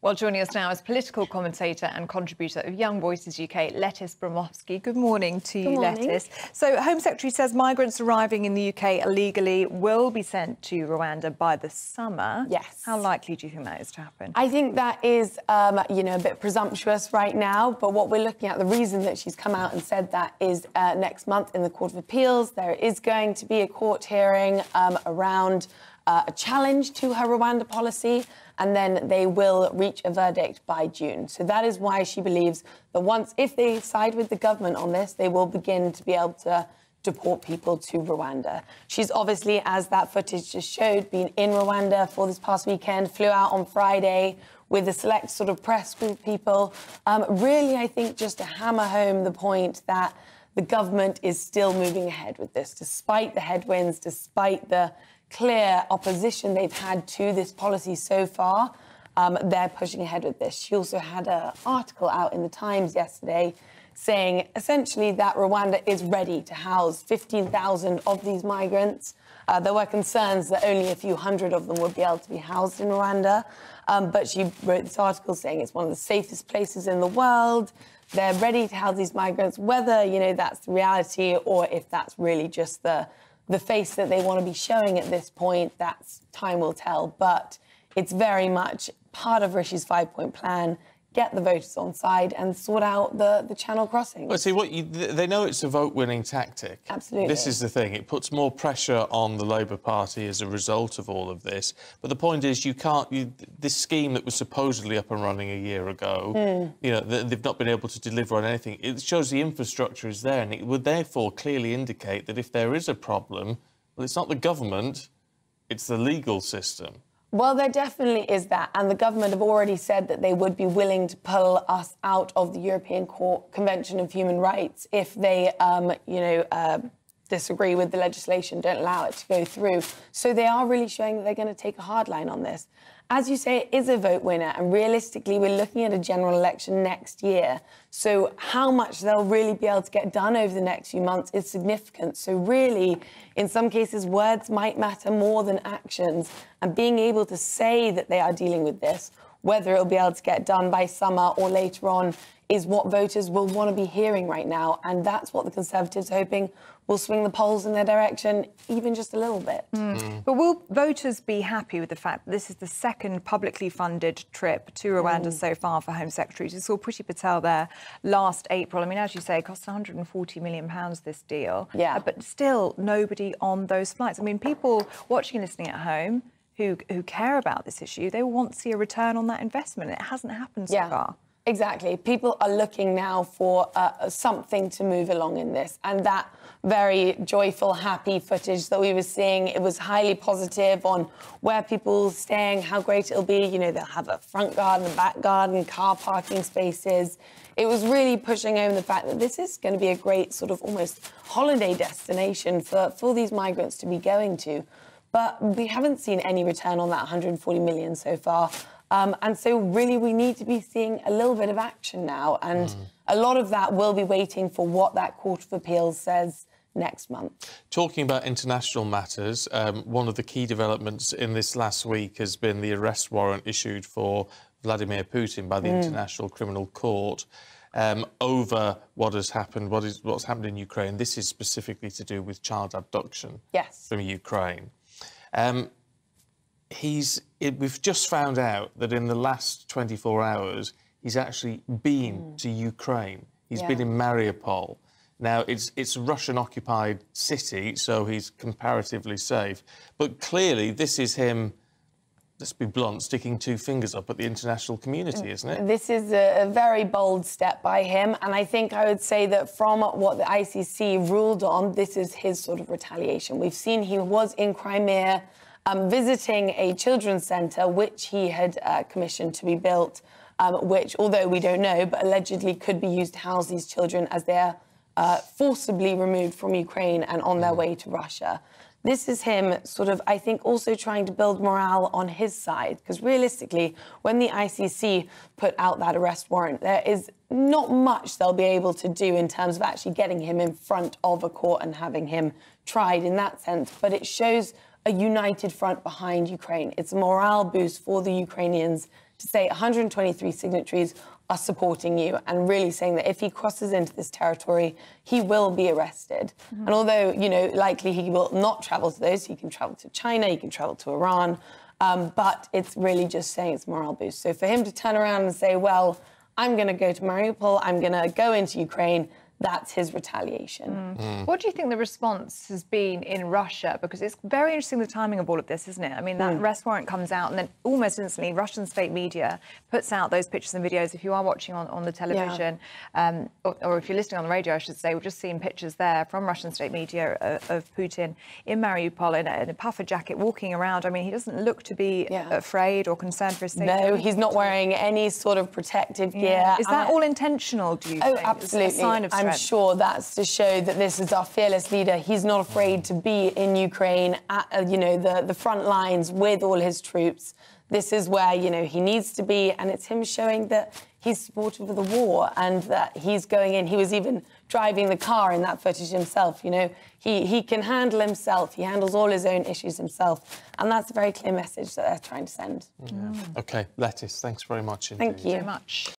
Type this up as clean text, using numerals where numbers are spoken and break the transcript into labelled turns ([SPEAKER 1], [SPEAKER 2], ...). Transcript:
[SPEAKER 1] Well, joining us now is political commentator and contributor of Young Voices UK, Lettice Bromovsky. Good morning to you, Lettice. So, Home Secretary says migrants arriving in the UK illegally will be sent to Rwanda by the summer.
[SPEAKER 2] Yes.
[SPEAKER 1] How likely do you think that is to happen?
[SPEAKER 2] I think that is, a bit presumptuous right now. But what we're looking at, the reason that she's come out and said that is next month in the Court of Appeals, there is going to be a court hearing around a challenge to her Rwanda policy, and then they will reach a verdict by June. So that is why she believes that if they side with the government on this, they will begin to be able to deport people to Rwanda. She's obviously, as that footage just showed, been in Rwanda for this past weekend, flew out on Friday with a select sort of press group of people. Really, I think just to hammer home the point that the government is still moving ahead with this, despite the headwinds, despite the clear opposition they've had to this policy so far. They're pushing ahead with this. She also had an article out in the Times yesterday saying essentially that Rwanda is ready to house 15,000 of these migrants. There were concerns that only a few hundred of them would be able to be housed in Rwanda. But she wrote this article saying it's one of the safest places in the world. They're ready to house these migrants, whether, that's the reality or if that's really just the face that they want to be showing at this point, that's time will tell. But it's very much part of Rishi's 5-point plan. Get the voters on side and sort out the channel crossings.
[SPEAKER 3] Well, see, they know it's a vote-winning tactic.
[SPEAKER 2] Absolutely.
[SPEAKER 3] This is the thing. It puts more pressure on the Labour Party as a result of all of this. But the point is, this scheme that was supposedly up and running a year ago, they've not been able to deliver on anything. It shows the infrastructure is there, and it would therefore clearly indicate that if there is a problem, well, it's not the government, it's the legal system.
[SPEAKER 2] Well, there definitely is that. And the government have already said that they would be willing to pull us out of the European Convention of Human Rights if they, disagree with the legislation, don't allow it to go through. So they are really showing that they're going to take a hard line on this. As you say, it is a vote winner, and realistically, we're looking at a general election next year. So how much they'll really be able to get done over the next few months is significant. So really, in some cases, words might matter more than actions, and being able to say that they are dealing with this, whether it'll be able to get done by summer or later on, is what voters will want to be hearing right now. And that's what the Conservatives are hoping will swing the polls in their direction, even just a little bit.
[SPEAKER 1] But will voters be happy with the fact that this is the second publicly funded trip to Rwanda so far for Home Secretary? We saw Priti Patel there last April. I mean, as you say, it cost £140 million, this deal.
[SPEAKER 2] Yeah.
[SPEAKER 1] But still nobody on those flights. I mean, people watching and listening at home who care about this issue, they want to see a return on that investment. It hasn't happened so far.
[SPEAKER 2] Exactly. People are looking now for something to move along in this. And that very joyful, happy footage that we were seeing, it was highly positive on where people are staying, how great it'll be. They'll have a front garden, a back garden, car parking spaces. It was really pushing home the fact that this is going to be a great sort of almost holiday destination for these migrants to be going to. But we haven't seen any return on that 140 million so far. And so really we need to be seeing a little bit of action now. And a lot of that will be waiting for what that Court of Appeals says next month.
[SPEAKER 3] Talking about international matters, one of the key developments in this last week has been the arrest warrant issued for Vladimir Putin by the International Criminal Court over what has happened, what's happened in Ukraine. This is specifically to do with child abduction from Ukraine. We've just found out that in the last 24 hours, he's actually been to Ukraine. He's been in Mariupol. Now, it's a Russian-occupied city, so he's comparatively safe. But clearly, this is him, let's be blunt, sticking two fingers up at the international community, isn't it?
[SPEAKER 2] This is a very bold step by him. And I think I would say that from what the ICC ruled on, this is his sort of retaliation. We've seen he was in Crimea, visiting a children's centre, which he had commissioned to be built, which, although we don't know, but allegedly could be used to house these children as they're forcibly removed from Ukraine and on their way to Russia. This is him sort of, I think, also trying to build morale on his side, because realistically, when the ICC put out that arrest warrant, there is not much they'll be able to do in terms of actually getting him in front of a court and having him tried in that sense. But it shows a united front behind Ukraine. It's a morale boost for the Ukrainians to say 123 signatories are supporting you, and really saying that if he crosses into this territory, he will be arrested. And although, you know, likely he will not travel to those, he can travel to China, he can travel to Iran, but it's really just saying it's morale boost. So for him to turn around and say, well, I'm going to go to Mariupol, I'm going to go into Ukraine, that's his retaliation.
[SPEAKER 1] What do you think the response has been in Russia? Because it's very interesting, the timing of all of this, isn't it? I mean, that arrest warrant comes out and then almost instantly Russian state media puts out those pictures and videos. If you are watching on the television, or if you're listening on the radio, I should say, we've just seen pictures there from Russian state media of Putin in Mariupol in a puffer jacket walking around. I mean, he doesn't look to be afraid or concerned for his safety.
[SPEAKER 2] No, he's not wearing any sort of protective gear.
[SPEAKER 1] Is that all intentional, do you think?
[SPEAKER 2] Oh, absolutely.
[SPEAKER 1] It's a sign of strength.
[SPEAKER 2] I'm sure that's to show that this is our fearless leader. He's not afraid to be in Ukraine at, you know, the front lines with all his troops. This is where, you know, he needs to be, and it's him showing that he's supportive of the war and that he's going in. He was even driving the car in that footage himself, you know. He can handle himself. He handles all his own issues himself. And that's a very clear message that they're trying to send.
[SPEAKER 3] OK, Lettice, thanks very much indeed.
[SPEAKER 2] Thank you
[SPEAKER 1] Thank you so much.